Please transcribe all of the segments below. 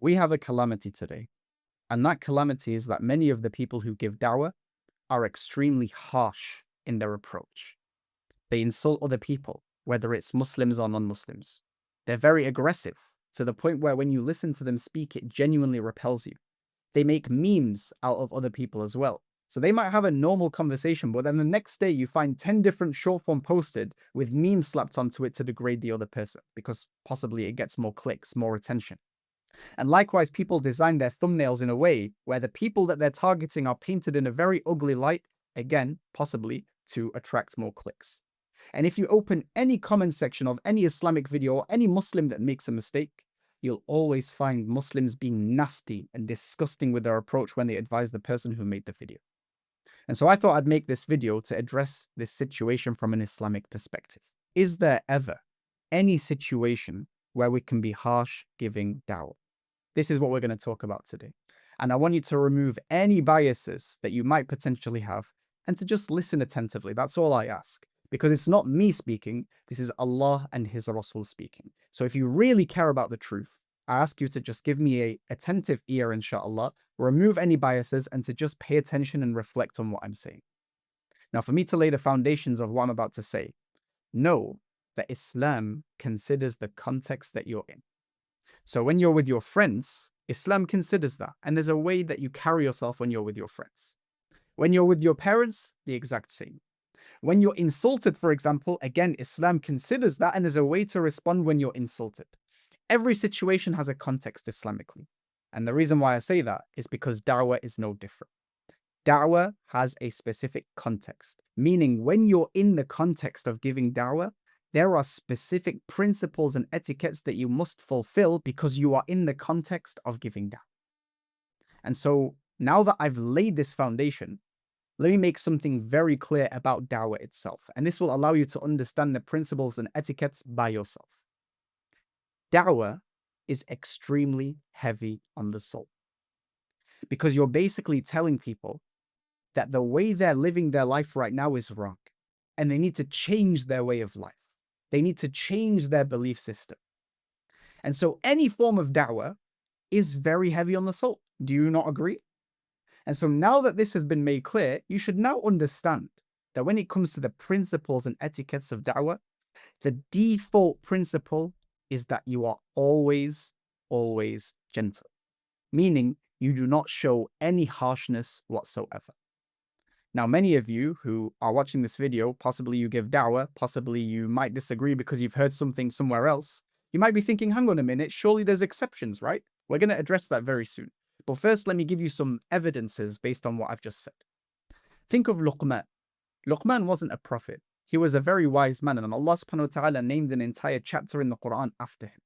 We have a calamity today, and that calamity is that many of the people who give dawah are extremely harsh in their approach. They insult other people, whether it's Muslims or non-Muslims. They're very aggressive, to the point where when you listen to them speak, it genuinely repels you. They make memes out of other people as well. So they might have a normal conversation, but then the next day you find 10 different short form posted with memes slapped onto it to degrade the other person, because possibly it gets more clicks, more attention. And likewise, people design their thumbnails in a way where the people that they're targeting are painted in a very ugly light, again, possibly to attract more clicks. And if you open any comment section of any Islamic video or any Muslim that makes a mistake, you'll always find Muslims being nasty and disgusting with their approach when they advise the person who made the video. And so I thought I'd make this video to address this situation from an Islamic perspective. Is there ever any situation where we can be harsh giving dawah? This is what we're going to talk about today. And I want you to remove any biases that you might potentially have and to just listen attentively. That's all I ask. Because it's not me speaking, this is Allah and His Rasul speaking. So if you really care about the truth, I ask you to just give me an attentive ear, inshallah, remove any biases, and to just pay attention and reflect on what I'm saying. Now, for me to lay the foundations of what I'm about to say, know that Islam considers the context that you're in. So when you're with your friends, Islam considers that. And there's a way that you carry yourself when you're with your friends. When you're with your parents, the exact same. When you're insulted, for example, again, Islam considers that, and there's a way to respond when you're insulted. Every situation has a context Islamically. And the reason why I say that is because da'wah is no different. Da'wah has a specific context, meaning when you're in the context of giving da'wah, there are specific principles and etiquettes that you must fulfill because you are in the context of giving da'wah. And so now that I've laid this foundation, let me make something very clear about da'wah itself. And this will allow you to understand the principles and etiquettes by yourself. Da'wah is extremely heavy on the soul, because you're basically telling people that the way they're living their life right now is wrong, and they need to change their way of life. They need to change their belief system. And so any form of da'wah is very heavy on the soul. Do you not agree? And so now that this has been made clear, you should now understand that when it comes to the principles and etiquettes of da'wah, the default principle is that you are always, always gentle. Meaning you do not show any harshness whatsoever. Now, many of you who are watching this video, possibly you give da'wah, possibly you might disagree because you've heard something somewhere else. You might be thinking, hang on a minute, surely there's exceptions, right? We're going to address that very soon. But first, let me give you some evidences based on what I've just said. Think of Luqman. Luqman wasn't a prophet. He was a very wise man, and Allah subhanahu wa ta'ala named an entire chapter in the Qur'an after him.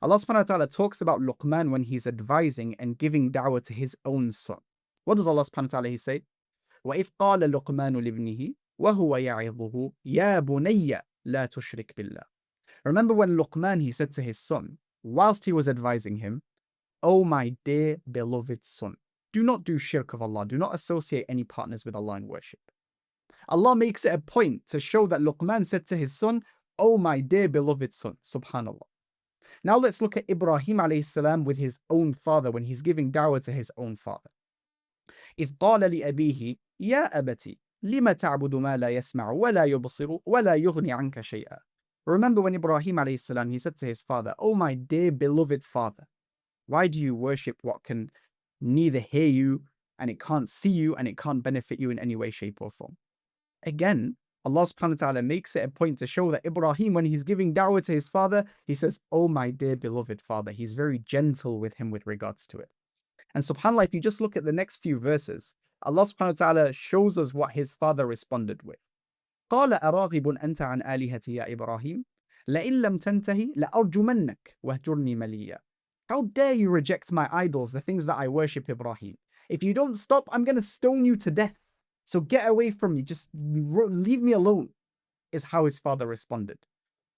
Allah subhanahu wa ta'ala talks about Luqman when he's advising and giving da'wah to his own son. What does Allah subhanahu wa ta'ala say? وَإِذْ قَالَ لُقْمَانُ لِابْنِهِ وَهُوَ يَعِظُهُ يَا بُنَيَّ لَا تُشْرِكْ بِاللَّهِ. Remember when Luqman, he said to his son, whilst he was advising him, "O my dear beloved son, do not do shirk of Allah, do not associate any partners with Allah in worship." Allah makes it a point to show that Luqman said to his son, "O my dear beloved son," subhanallah. Now let's look at Ibrahim alayhi salam with his own father when he's giving da'wah to his own father. إِذْ قَالَ لِأَبِيهِ يَا أَبَتِ لِمَ تَعْبُدُ مَا لَا يَسْمَعُ وَلَا يُبْصِرُ وَلَا يُغْنِ عَنْكَ شَيْئًا. Remember when Ibrahim alayhi salam, he said to his father, "O my dear beloved father, why do you worship what can neither hear you, and it can't see you, and it can't benefit you in any way, shape, or form?" Again, Allah subhanahu wa ta'ala makes it a point to show that Ibrahim, when he's giving da'wah to his father, he says, "Oh my dear beloved father." He's very gentle with him with regards to it. And subhanAllah, if you just look at the next few verses, Allah subhanahu wa ta'ala shows us what his father responded with. قَالَ أَرَاغِبٌ أَنْتَ عَنْ آلِهَتِي يَا إِبْرَاهِيمُ لَإِن لَمْ تَنْتَهِ لَأَرْجُمَنَّكَ وَاهْجُرْنِي مَلِيًّا. How dare you reject my idols, the things that I worship, Ibrahim? If you don't stop, I'm going to stone you to death. So get away from me. Just leave me alone, is how his father responded.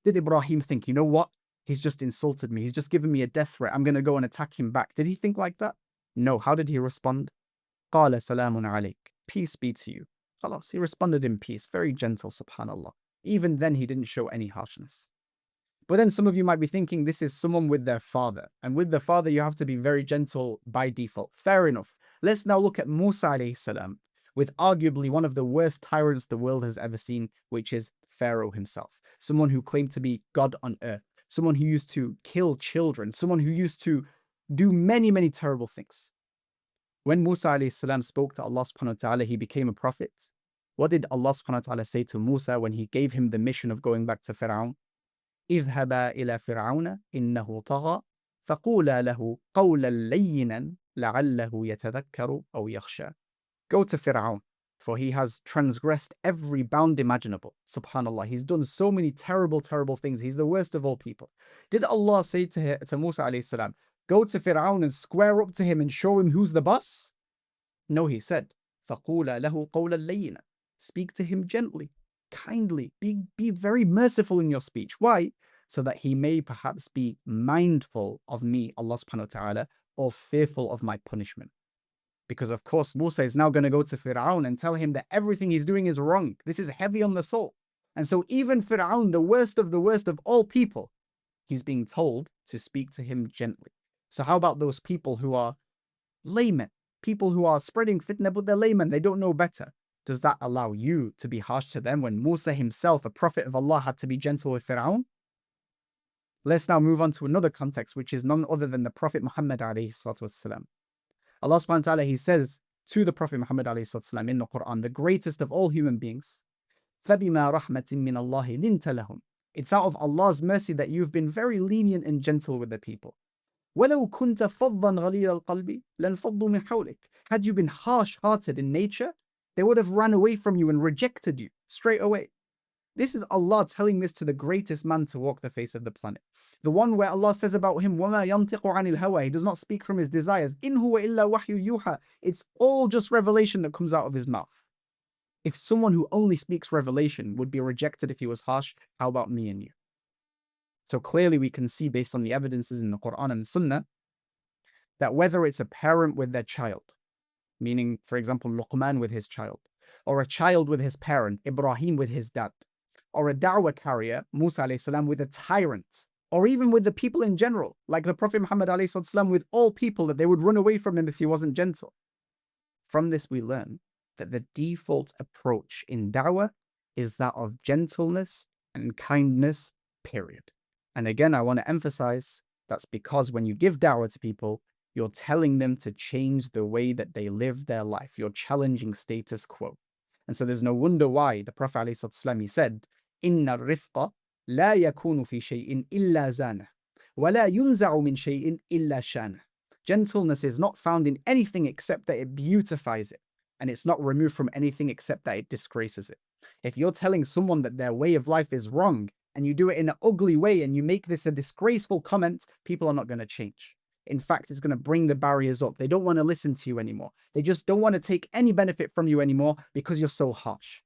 Did Ibrahim think, you know what? He's just insulted me. He's just given me a death threat. I'm going to go and attack him back. Did he think like that? No. How did he respond? قَالَ سَلَامٌ عَلَيْكَ. Peace be to you. Khalas. He responded in peace. Very gentle, subhanallah. Even then, he didn't show any harshness. But then some of you might be thinking this is someone with their father. And with the father, you have to be very gentle by default. Fair enough. Let's now look at Musa alayhi salam, with arguably one of the worst tyrants the world has ever seen, which is Pharaoh himself. Someone who claimed to be God on earth. Someone who used to kill children. Someone who used to do many, many terrible things. When Musa alayhi salam spoke to Allah subhanahu wa ta'ala, he became a prophet. What did Allah subhanahu wa ta'ala say to Musa when he gave him the mission of going back to Fir'aun? اذهبا إلى فرعون إنه طغى فقولا له قولا لينا لعله يتذكر أو يخشى. Go to Fir'aun, for he has transgressed every bound imaginable. Subhanallah, he's done so many terrible, terrible things. He's the worst of all people. Did Allah say to Musa alayhi salam, go to Fir'aun and square up to him and show him who's the boss? No, he said, فقولا له قولا لينا. Speak to him gently, kindly, be very merciful in your speech. Why? So that he may perhaps be mindful of me, Allah subhanahu wa ta'ala, or fearful of my punishment. Because of course, Musa is now going to go to Fir'aun and tell him that everything he's doing is wrong. This is heavy on the soul. And so even Fir'aun, the worst of all people, he's being told to speak to him gently. So how about those people who are laymen? People who are spreading fitna, but they're laymen, they don't know better. Does that allow you to be harsh to them when Musa himself, a prophet of Allah, had to be gentle with Fir'aun? Let's now move on to another context, which is none other than the Prophet Muhammad alayhi salatu wasalam. Allah subhanahu wa ta'ala, he says to the Prophet Muhammad alayhi salatu wasalam in the Qur'an, the greatest of all human beings, فَبِمَا رَحْمَةٍ مِّنَ اللَّهِ لِنْتَ لَهُمْ. It's out of Allah's mercy that you've been very lenient and gentle with the people. وَلَوْ كُنْتَ فَضًّا غَلِيظَ الْقَلْبِ لَانْفَضُّوا مِنْ حَوْلِكَ. Had you been harsh-hearted in nature, they would have ran away from you and rejected you straight away. This is Allah telling this to the greatest man to walk the face of the planet. The one where Allah says about him, وَمَا يَنْطِقُ عَنِ الْهَوَى. He does not speak from his desires. إِنْ هُوَ إِلَّا وَحْيُ يُوحَى. It's all just revelation that comes out of his mouth. If someone who only speaks revelation would be rejected if he was harsh, how about me and you? So clearly we can see, based on the evidences in the Qur'an and Sunnah, that whether it's a parent with their child, meaning, for example, Luqman with his child, or a child with his parent, Ibrahim with his dad, or a da'wah carrier, Musa alayhi salam, with a tyrant, or even with the people in general, like the Prophet Muhammad alayhi salam with all people, that they would run away from him if he wasn't gentle. From this we learn that the default approach in da'wah is that of gentleness and kindness, period. And again, I want to emphasize that's because when you give da'wah to people, you're telling them to change the way that they live their life. You're challenging status quo. And so there's no wonder why the Prophet ﷺ, he said, إِنَّ الرِّفْقَ لَا يَكُونُ فِي شَيْءٍ إِلَّا زَانَهُ وَلَا يُنْزَعُ مِنْ شَيْءٍ إِلَّا شَانَهُ. Gentleness is not found in anything except that it beautifies it. And it's not removed from anything except that it disgraces it. If you're telling someone that their way of life is wrong, and you do it in an ugly way, and you make this a disgraceful comment, people are not going to change. In fact, it's going to bring the barriers up. They don't want to listen to you anymore. They just don't want to take any benefit from you anymore because you're so harsh.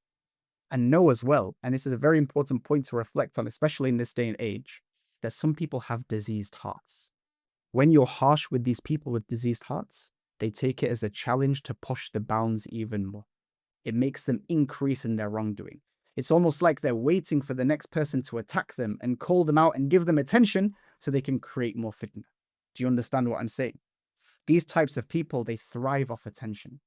And know as well, and this is a very important point to reflect on, especially in this day and age, that some people have diseased hearts. When you're harsh with these people with diseased hearts, they take it as a challenge to push the bounds even more. It makes them increase in their wrongdoing. It's almost like they're waiting for the next person to attack them and call them out and give them attention so they can create more fitna. Do you understand what I'm saying? These types of people, they thrive off attention.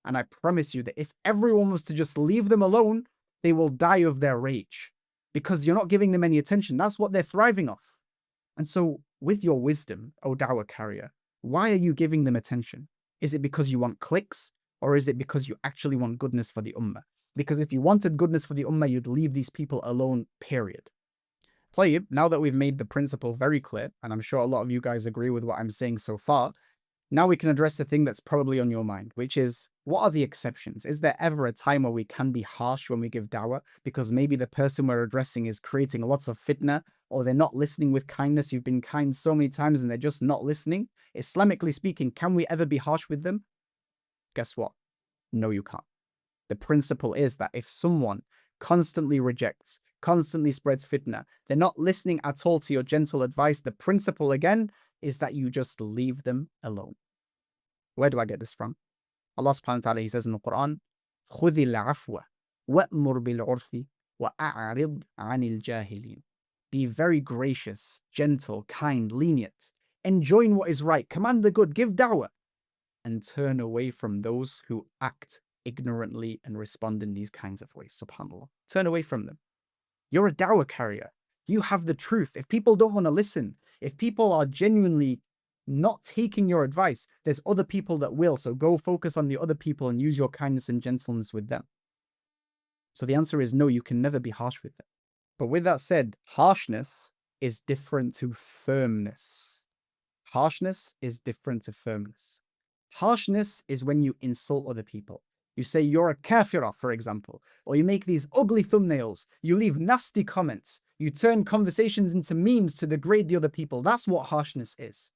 And I promise you that if everyone was to just leave them alone, they will die of their rage because you're not giving them any attention. That's what they're thriving off. And so with your wisdom, O da'wah carrier, why are you giving them attention? Is it because you want clicks, or is it because you actually want goodness for the ummah? Because if you wanted goodness for the ummah, you'd leave these people alone, period. Tayyib, now that we've made the principle very clear, and I'm sure a lot of you guys agree with what I'm saying so far, now we can address the thing that's probably on your mind, which is, what are the exceptions? Is there ever a time where we can be harsh when we give da'wah? Because maybe the person we're addressing is creating lots of fitna, or they're not listening with kindness. You've been kind so many times and they're just not listening. Islamically speaking, can we ever be harsh with them? Guess what? No, you can't. The principle is that if someone constantly rejects, constantly spreads fitna, they're not listening at all to your gentle advice, the principle again is that you just leave them alone. Where do I get this from? Allah subhanahu wa ta'ala, he says in the Quran, خُذِ الْعَفْوَ وَأْمُرْ بِالْعُرْفِ وَأَعْرِضْ عَنِ الْجَاهِلِينَ. Be very gracious, gentle, kind, lenient. Enjoin what is right, command the good, give dawah, and turn away from those who act ignorantly and respond in these kinds of ways. SubhanAllah. Turn away from them. You're a dawah carrier. You have the truth. If people don't want to listen, if people are genuinely not taking your advice, there's other people that will. So go focus on the other people and use your kindness and gentleness with them. So the answer is no, you can never be harsh with them. But with that said, harshness is different to firmness. Harshness is different to firmness. Harshness is when you insult other people. You say you're a kafirah, for example, or you make these ugly thumbnails, you leave nasty comments, you turn conversations into memes to degrade the other people. That's what harshness is.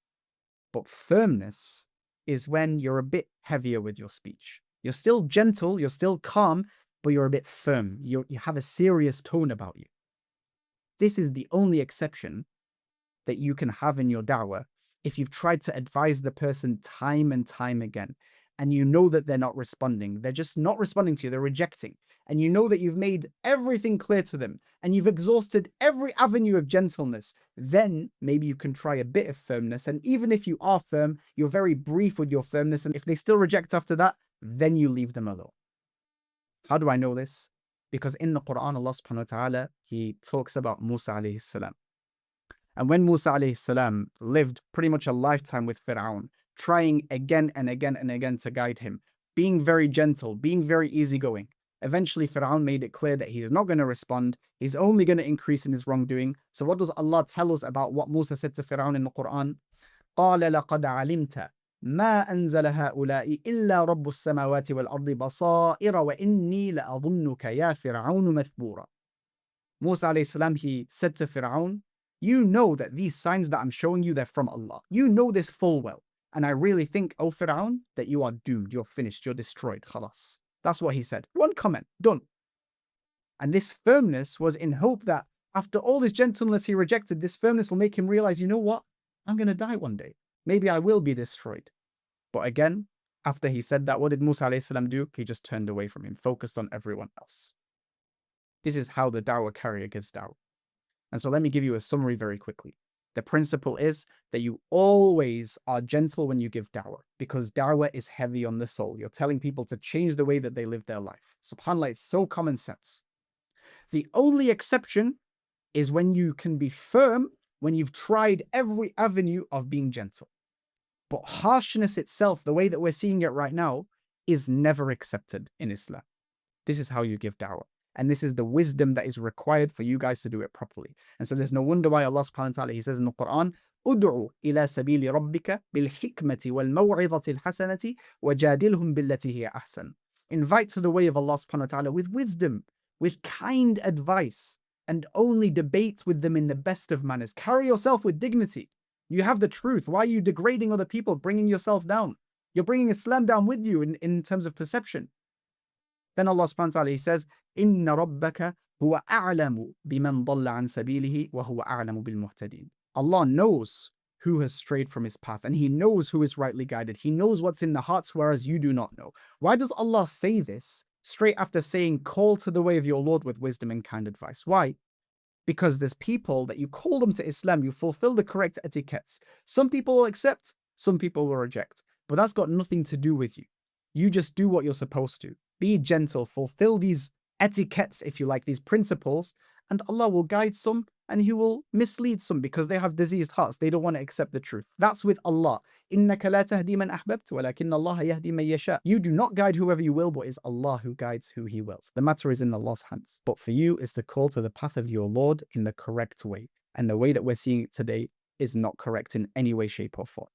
But firmness is when you're a bit heavier with your speech. You're still gentle, you're still calm, but you're a bit firm. You have a serious tone about you. This is the only exception that you can have in your da'wah if you've tried to advise the person time and time again, and you know that they're not responding. They're just not responding to you. They're rejecting. And you know that you've made everything clear to them and you've exhausted every avenue of gentleness. Then maybe you can try a bit of firmness. And even if you are firm, you're very brief with your firmness. And if they still reject after that, then you leave them alone. How do I know this? Because in the Qur'an, Allah subhanahu wa ta'ala, He talks about Musa alayhi salam. And when Musa alayhi salam lived pretty much a lifetime with Fir'aun, trying again and again and again to guide him, being very gentle, being very easygoing, eventually Fir'aun made it clear that he is not going to respond. He's only going to increase in his wrongdoing. So what does Allah tell us about what Musa said to Fir'aun in the Qur'an? قَالَ لَقَدْ عَلِمْتَ مَا أَنزَلَ هَؤُلَاءِ إِلَّا رَبُّ السَّمَاوَاتِ وَالْأَرْضِ بَصَائِرَ وَإِنِّي لَأَظُنُّكَ يَا فِرْعَوْنُ مَثْبُورًا. Musa alayhi salam, he said to Fir'aun, you know that these signs that I'm showing you, they're from Allah. You know this full well. And I really think, O Fir'aun, that you are doomed, you're finished, you're destroyed, khalas. That's what he said. One comment, done. And this firmness was in hope that after all this gentleness he rejected, this firmness will make him realize, you know what? I'm going to die one day. Maybe I will be destroyed. But again, after he said that, what did Musa alayhi salam do? He just turned away from him, focused on everyone else. This is how the dawah carrier gives dawah. And so let me give you a summary very quickly. The principle is that you always are gentle when you give dawah, because dawah is heavy on the soul. You're telling people to change the way that they live their life. SubhanAllah, it's so common sense. The only exception is when you can be firm, when you've tried every avenue of being gentle. But harshness itself, the way that we're seeing it right now, is never accepted in Islam. This is how you give dawah. And this is the wisdom that is required for you guys to do it properly. And so there's no wonder why Allah subhanahu wa ta'ala, He says in the Quran, أُدْعُ إِلَى سَبِيلِ رَبِّكَ بِالْحِكْمَةِ وَالْمَوْعِظَةِ الْحَسَنَةِ وَجَادِلْهُمْ بِالَّتِي هِيَ أَحْسَنُ. Invite to the way of Allah subhanahu wa ta'ala with wisdom, with kind advice, and only debate with them in the best of manners. Carry yourself with dignity. You have the truth. Why are you degrading other people, bringing yourself down? You're bringing Islam down with you in terms of perception. Then Allah subhanahu wa ta'ala, He says, إِنَّ رَبَّكَ هُوَ أَعْلَمُ بِمَنْ ضَلَّ عَنْ سَبِيلِهِ وَهُوَ أَعْلَمُ بِالْمُهْتَدِينَ. Allah knows who has strayed from His path, and He knows who is rightly guided. He knows what's in the hearts, whereas you do not know. Why does Allah say this straight after saying, call to the way of your Lord with wisdom and kind advice? Why? Because there's people that you call them to Islam, you fulfill the correct etiquettes. Some people will accept, some people will reject. But that's got nothing to do with you. You just do what you're supposed to. Be gentle, fulfill these etiquettes, if you like, these principles, and Allah will guide some and He will mislead some because they have diseased hearts. They don't want to accept the truth. That's with Allah. إِنَّكَ لَا تَهْدِي مَنْ أَحْبَبْتَ وَلَكِنَّ اللَّهَ يَهْدِي مَنْ يَشَاءُ. You do not guide whoever you will, but it's Allah who guides who He wills. The matter is in Allah's hands. But for you is to call to the path of your Lord in the correct way. And the way that we're seeing it today is not correct in any way, shape, or form.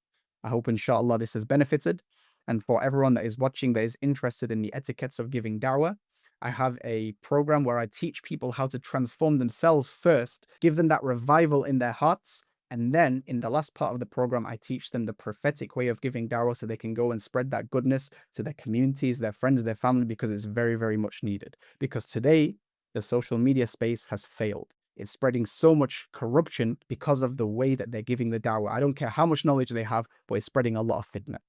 I hope, inshallah, this has benefited. And for everyone that is watching that is interested in the etiquettes of giving dawah, I have a program where I teach people how to transform themselves first, give them that revival in their hearts, and then in the last part of the program, I teach them the prophetic way of giving dawah so they can go and spread that goodness to their communities, their friends, their family, because it's very, very much needed. Because today, the social media space has failed. It's spreading so much corruption because of the way that they're giving the dawah. I don't care how much knowledge they have, but it's spreading a lot of fitna.